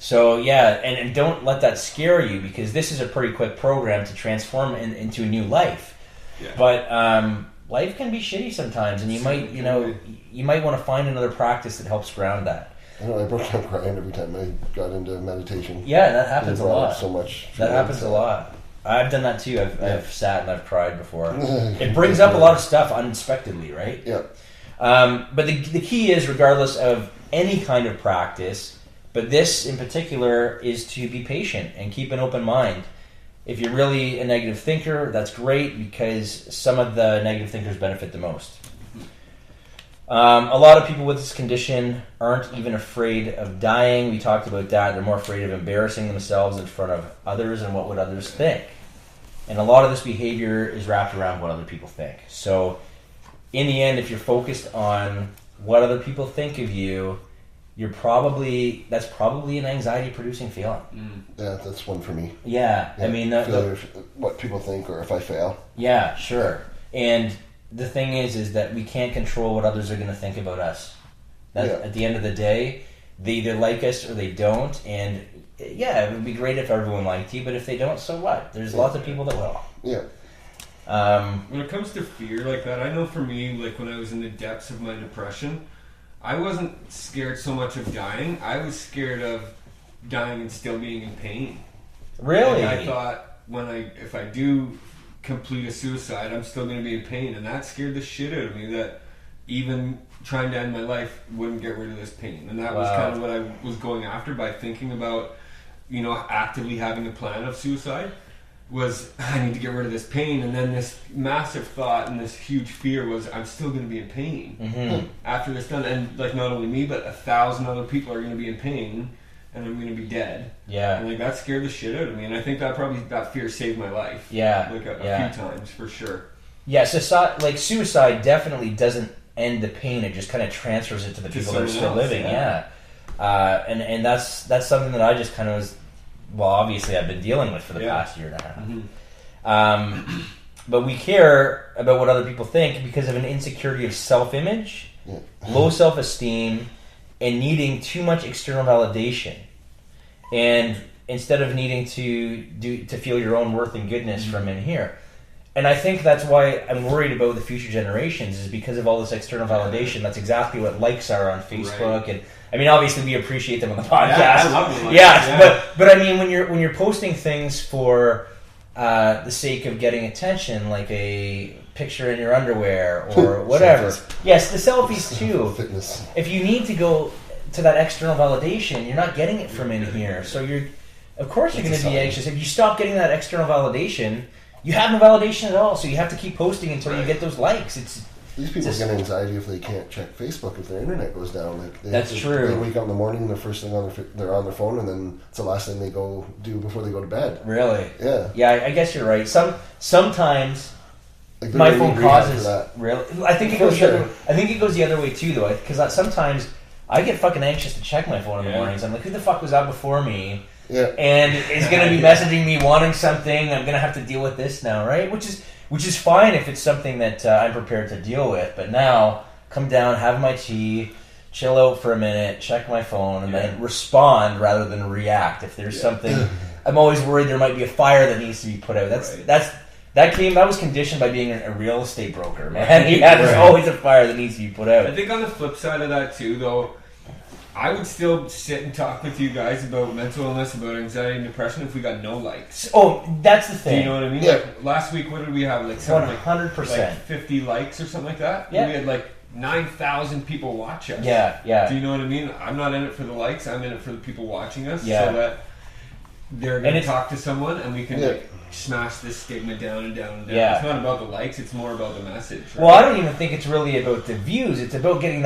So yeah, and don't let that scare you, because this is a pretty quick program to transform into a new life. Yeah. But life can be shitty sometimes, and you might want to find another practice that helps ground that. I know I broke down crying every time I got into meditation. Yeah, that happens a lot. So much. That happens a lot. I've done that too. I've sat and I've cried before. It brings up a lot of stuff unexpectedly, right? Yeah. But the key is, regardless of any kind of practice, but this in particular, is to be patient and keep an open mind. If you're really a negative thinker, that's great, because some of the negative thinkers benefit the most. A lot of people with this condition aren't even afraid of dying. We talked about that. They're more afraid of embarrassing themselves in front of others and what would others think. And a lot of this behavior is wrapped around what other people think. So in the end, if you're focused on what other people think of you, that's probably an anxiety-producing feeling. Yeah, that's one for me. Yeah. I mean, what people think, or if I fail. Yeah, sure. And the thing is that we can't control what others are going to think about us. At the end of the day, they either like us or they don't. And yeah, it would be great if everyone liked you, but if they don't, so what? There's lots of people that will. Yeah. When it comes to fear like that, I know for me, like when I was in the depths of my depression, I wasn't scared so much of dying. I was scared of dying and still being in pain. Really? And I thought, if I do complete a suicide, I'm still going to be in pain, and that scared the shit out of me, that even trying to end my life wouldn't get rid of this pain. And that was kind of what I was going after by thinking about, actively having a plan of suicide, was I need to get rid of this pain. And then this massive thought and this huge fear was, I'm still going to be in pain after this done. And like, not only me, but 1,000 other people are going to be in pain, and I'm going to be dead. Yeah. And like, that scared the shit out of me. And I think that fear saved my life. Yeah. Like a few times, for sure. Yeah, so like suicide definitely doesn't end the pain. It just kind of transfers it to the people that are still living. Yeah. And that's something that I just kind of was, obviously I've been dealing with for the past year and a half. But we care about what other people think because of an insecurity of self-image, low self-esteem, and needing too much external validation. And instead of needing to feel your own worth and goodness from in here. And I think that's why I'm worried about the future generations, is because of all this external validation. That's exactly what likes are on Facebook. Right. And I mean, obviously we appreciate them on the podcast. Yeah, I love them. But I mean, when you're posting things for the sake of getting attention, like a picture in your underwear or whatever. Yes, the selfies too. Fitness. If you need to go to that external validation, you're not getting it from in here. So of course you're going to be anxious. If you stop getting that external validation, you have no validation at all, so you have to keep posting until you get those likes. These people get anxiety if they can't check Facebook, if their internet goes down. Like that's true. They wake up in the morning, the first thing they're on their phone, and then it's the last thing they go do before they go to bed. Really? Yeah. Yeah, I guess you're right. Sometimes my phone causes really. I think it goes the other way too, though, because sometimes I get fucking anxious to check my phone in the mornings. I'm like, who the fuck was out before me? Yeah. And is going to be messaging me wanting something. I'm going to have to deal with this now, right? Which is fine if it's something that I'm prepared to deal with. But now, come down, have my tea, chill out for a minute, check my phone, and then respond rather than react. If there's something, I'm always worried there might be a fire that needs to be put out. That was conditioned by being a real estate broker, man. There's always a fire that needs to be put out. I think on the flip side of that too, though, I would still sit and talk with you guys about mental illness, about anxiety and depression if we got no likes. Oh, that's the thing. Do you know what I mean? Yeah. Like last week, what did we have? Like 100%. Like 50 likes or something like that? Yeah. We had like 9,000 people watch us. Yeah. Do you know what I mean? I'm not in it for the likes. I'm in it for the people watching us. Yeah. So that they're going to talk to someone and we can smash this stigma down and down and down. Yeah. It's not about the likes. It's more about the message. Right? Well, I don't even think it's really about the views. It's about getting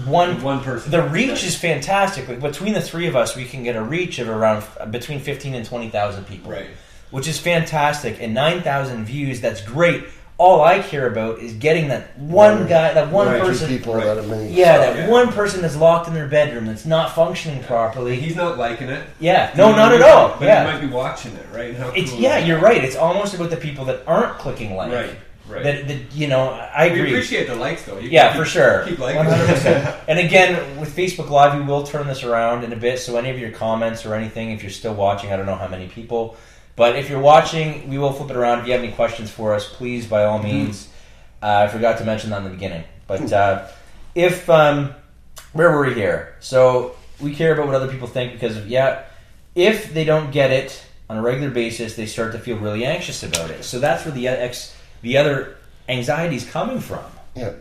one person. The reach is fantastic. Like between the three of us, we can get a reach of around between 15 and 20,000 people. Right. Which is fantastic. And 9,000 views, that's great. All I care about is getting that one guy, that one person. People one person that's locked in their bedroom that's not functioning properly. He's not liking it. Yeah, no, not at all. But he might be watching it, right? How cool you're right. It's almost about the people that aren't clicking like. Right. Right. That you know, I agree. We appreciate the likes, though. For sure. Keep liking 100%. And again, with Facebook Live, we will turn this around in a bit. So any of your comments or anything, if you're still watching, I don't know how many people, but if you're watching, we will flip it around. If you have any questions for us, please, by all means. I forgot to mention that in the beginning. But if where were we here? So we care about what other people think because if they don't get it on a regular basis, they start to feel really anxious about it. So that's where the other anxiety is coming from. Yeah.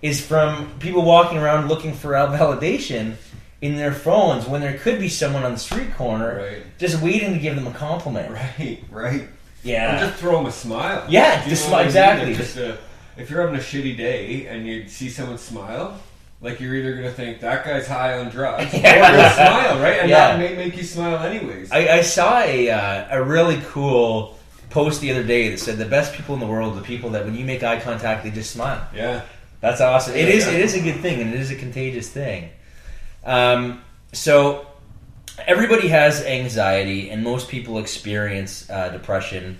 Is from people walking around looking for validation in their phones when there could be someone on the street corner just waiting to give them a compliment. Right. Yeah. Or just throw them a smile. Yeah, just smile. Exactly. Like if you're having a shitty day and you see someone smile, like you're either going to think that guy's high on drugs or you'll smile, right? And that may make you smile anyways. I saw a really cool post the other day that said the best people in the world are the people that when you make eye contact, they just smile. Yeah. That's awesome. It is a good thing, and it is a contagious thing. So everybody has anxiety, and most people experience depression.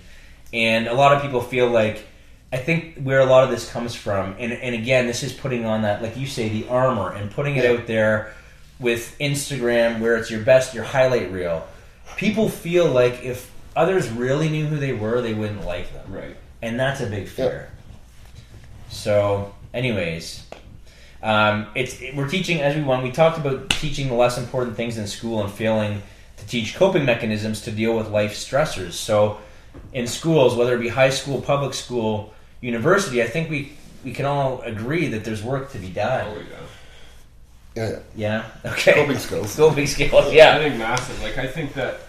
And a lot of people feel like, I think where a lot of this comes from, and again, this is putting on that, like you say, the armor, and putting it out there with Instagram, where it's your highlight reel. People feel like if others really knew who they were, they wouldn't like them. Right. And that's a big fear. So, anyways, we're teaching as we want. We talked about teaching the less important things in school and failing to teach coping mechanisms to deal with life stressors. So, in schools, whether it be high school, public school, university, I think we can all agree that there's work to be done. Oh, yeah. Yeah? Okay. Coping skills. Coping skills, yeah. I think massive. Like, I think that,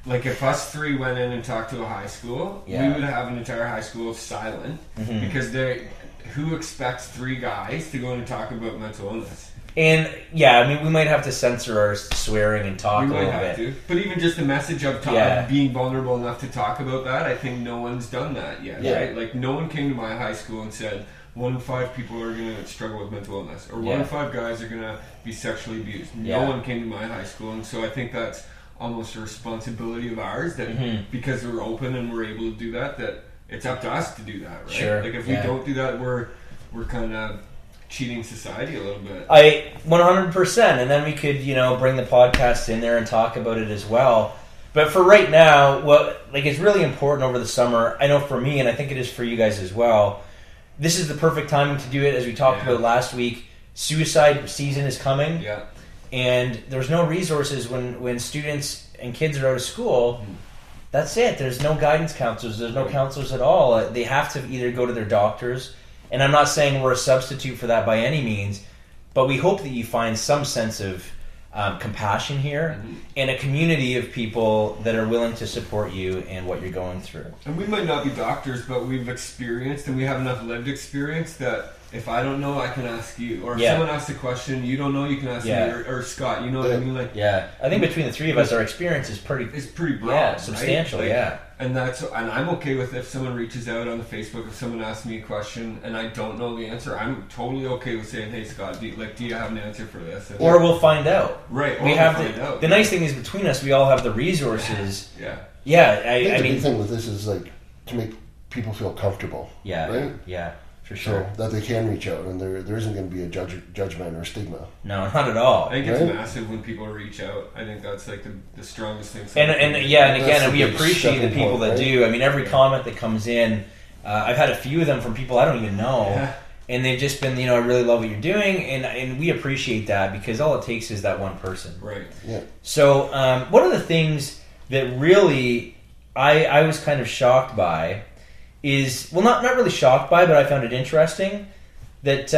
like, if us three went in and talked to a high school, we would have an entire high school silent because who expects three guys to go in and talk about mental illness? And I mean, we might have to censor our swearing and talk a little bit. But even just the message of being vulnerable enough to talk about that, I think no one's done that yet, right? Like, no one came to my high school and said 1 in 5 people are going to struggle with mental illness, or 1 in 5 guys are going to be sexually abused. No one came to my high school, and so I think that's almost a responsibility of ours that because we're open and we're able to do that it's up to us to do that, right? Sure. Like, if we don't do that, we're kind of cheating society a little bit. 100%, and then we could, bring the podcast in there and talk about it as well. But for right now, it's really important over the summer. I know for me, and I think it is for you guys as well. This is the perfect timing to do it, as we talked about last week. Suicide season is coming, and there's no resources when students and kids are out of school. That's it. There's no guidance counselors. There's no counselors at all. They have to either go to their doctors. And I'm not saying we're a substitute for that by any means, but we hope that you find some sense of compassion here and a community of people that are willing to support you and what you're going through. And we might not be doctors, but we've experienced and we have enough lived experience that if I don't know, I can ask you. Or if someone asks a question you don't know, you can ask me. Or Scott, you know what I mean? Like, I think between the three of us, our experience is pretty broad, substantial, right? And I'm okay with if someone reaches out on the Facebook, if someone asks me a question and I don't know the answer, I'm totally okay with saying, "Hey Scott, do you have an answer for this?" Or we'll find out. Right. We have the nice thing is between us, we all have the resources. I think the big thing with this is like to make people feel comfortable. Right? Yeah. For sure. So that they can reach out and there isn't going to be a judgment or stigma. No, not at all. I think it's massive when people reach out. I think that's like the strongest thing. And we appreciate the people that do. I mean, every comment that comes in, I've had a few of them from people I don't even know, and they've just been, I really love what you're doing, and we appreciate that because all it takes is that one person. Right. Yeah. So one of the things that really I was kind of shocked by is, not really shocked by, but I found it interesting that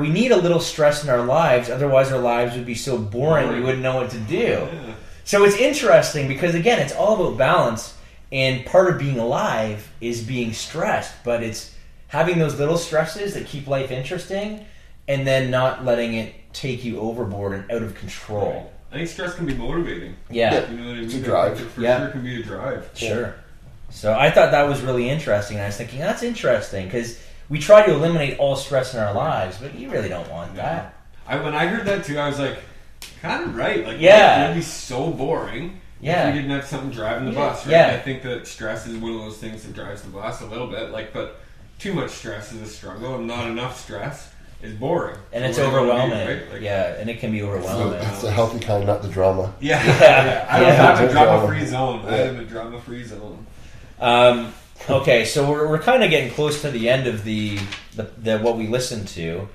we need a little stress in our lives, otherwise our lives would be so boring we wouldn't know what to do. Yeah. So it's interesting because, again, it's all about balance, and part of being alive is being stressed, but it's having those little stresses that keep life interesting and then not letting it take you overboard and out of control. Right. I think stress can be motivating. Yeah. You know what I mean? It's a drive. For sure can be a drive. Sure. So I thought that was really interesting, and I was thinking, that's interesting, because we try to eliminate all stress in our lives, but you really don't want that. When I heard that too, I was like, kind of right. Like, it would be so boring Yeah. If we didn't have something driving the bus, right? Yeah. I think that stress is one of those things that drives the bus a little bit. Like, but too much stress is a struggle, and not enough stress is boring. And it's overwhelming. Right? Like, yeah, and it can be overwhelming. It's the healthy kind, not the drama. Yeah. I don't have a drama-free zone. I have a drama-free zone. Okay, so we're kind of getting close to the end of the what we listened to.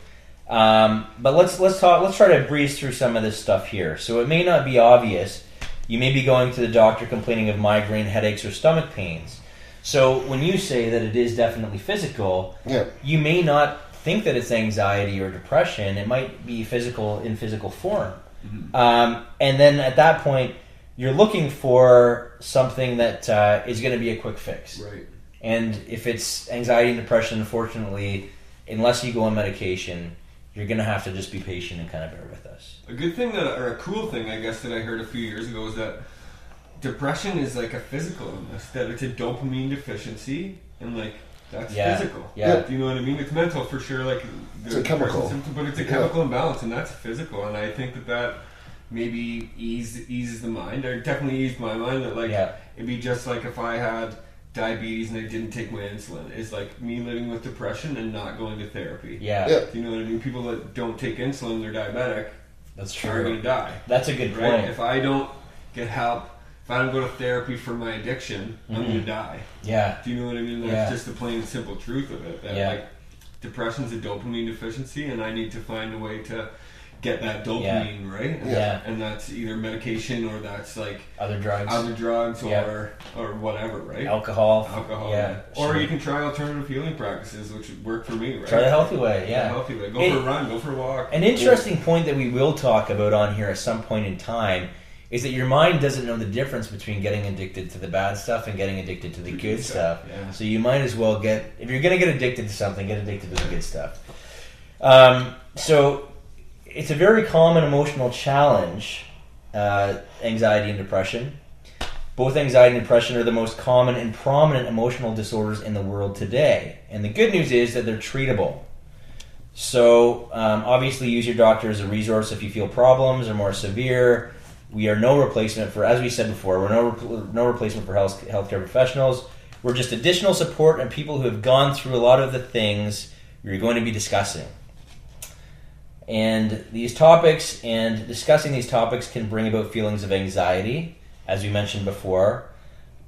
But let's try to breeze through some of this stuff here. So it may not be obvious. You may be going to the doctor complaining of migraine, headaches, or stomach pains. So when you say that it is definitely physical, you may not think that it's anxiety or depression. It might be physical in physical form. Mm-hmm. And then at that point, you're looking for something that is going to be a quick fix. Right. And if it's anxiety and depression, unfortunately, unless you go on medication, you're going to have to just be patient and kind of bear with us. A good thing or a cool thing, I guess, that I heard a few years ago is that depression is like a physical illness, that it's a dopamine deficiency, and like that's physical. Yeah. Do you know what I mean? It's mental for sure, like it's a chemical symptom, but it's a chemical imbalance, and that's physical. And I think that maybe eases the mind, or definitely eased my mind, that like it'd be just like if I had diabetes and I didn't take my insulin. It's like me living with depression and not going to therapy. Yeah. Do you know what I mean? People that don't take insulin, they're diabetic. That's true. Are going to die. That's a good point. Right? If I don't get help, if I don't go to therapy for my addiction, I'm going to die. Yeah. Do you know what I mean? That's just the plain and simple truth of it. That like depression's a dopamine deficiency, and I need to find a way to get that dopamine, right? And that's either medication, or that's like other drugs or whatever, right? Alcohol. Or you can try alternative healing practices, which would work for me, right? Try the healthy way. The healthy way. Go for a run, go for a walk. An interesting point that we will talk about on here at some point in time is that your mind doesn't know the difference between getting addicted to the bad stuff and getting addicted to the good stuff. Yeah. So you might as well if you're going to get addicted to something, get addicted to the good stuff. So it's a very common emotional challenge, anxiety and depression. Both anxiety and depression are the most common and prominent emotional disorders in the world today. And the good news is that they're treatable. So obviously use your doctor as a resource if you feel problems are more severe. We are no replacement for, as we said before, we're no replacement for healthcare professionals. We're just additional support and people who have gone through a lot of the things we're going to be discussing. And these topics and discussing these topics can bring about feelings of anxiety, as we mentioned before,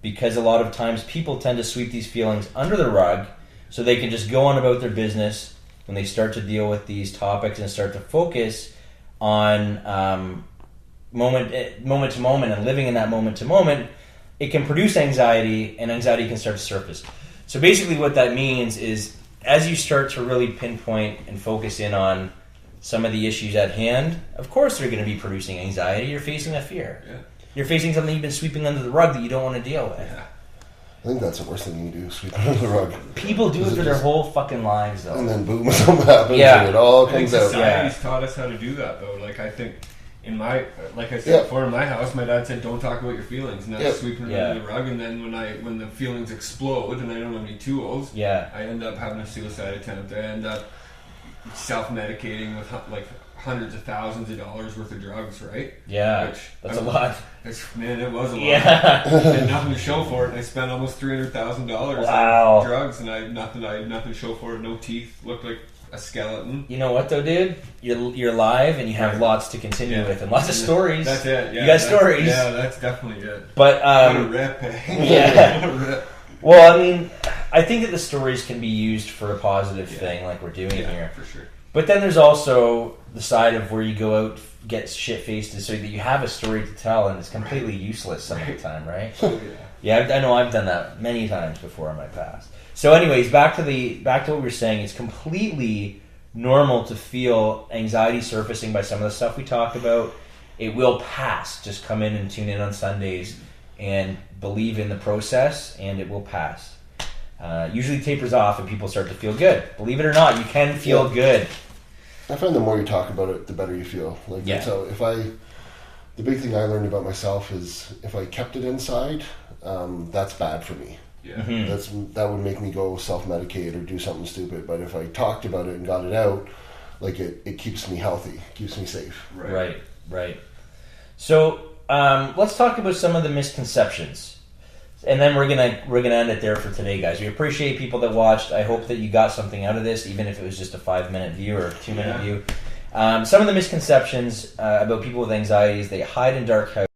because a lot of times people tend to sweep these feelings under the rug so they can just go on about their business when they start to deal with these topics and start to focus on moment to moment and living in that moment to moment. It can produce anxiety, and anxiety can start to surface. So basically what that means is as you start to really pinpoint and focus in on some of the issues at hand, of course they're going to be producing anxiety. You're facing a fear. Yeah. You're facing something you've been sweeping under the rug that you don't want to deal with. Yeah. I think that's the worst thing you can do, sweep under the rug. People do it for their whole fucking lives, though. And then boom, something happens and it all comes out. Society's taught us how to do that, though. Like, I think like I said before, in my house, my dad said, don't talk about your feelings, and that's sweeping it under the rug. And then when the feelings explode and I don't have any tools, I end up having a suicide attempt. I end up self-medicating with like hundreds of thousands of dollars worth of drugs, right? Yeah, that's a lot. Man, it was a lot. Yeah. I had nothing to show for it, and I spent almost $300,000 on drugs, and I had nothing to show for it. No teeth, looked like a skeleton. You know what though, dude? You're live, and you have lots to continue with, and lots of stories. That's it. Yeah, you got stories. Yeah, that's definitely it. But what a rip. Yeah. What a rip. Well, I mean, I think that the stories can be used for a positive thing, like we're doing here. For sure. But then there's also the side of where you go out, get shit-faced, so that you have a story to tell, and it's completely useless some of the time, right? Yeah, I know I've done that many times before in my past. So anyways, back to what we were saying, it's completely normal to feel anxiety surfacing by some of the stuff we talked about. It will pass. Just come in and tune in on Sundays and believe in the process, and it will pass. Usually tapers off and people start to feel good. Believe it or not, you can feel good. I find the more you talk about it, the better you feel. So the big thing I learned about myself is if I kept it inside, that's bad for me. Yeah. Mm-hmm. That would make me go self-medicate or do something stupid. But if I talked about it and got it out, like it keeps me healthy, keeps me safe. Right. So let's talk about some of the misconceptions. And then we're gonna end it there for today, guys. We appreciate people that watched. I hope that you got something out of this, even if it was just a 5-minute view or a 2-minute view. Some of the misconceptions about people with anxiety is they hide in dark houses.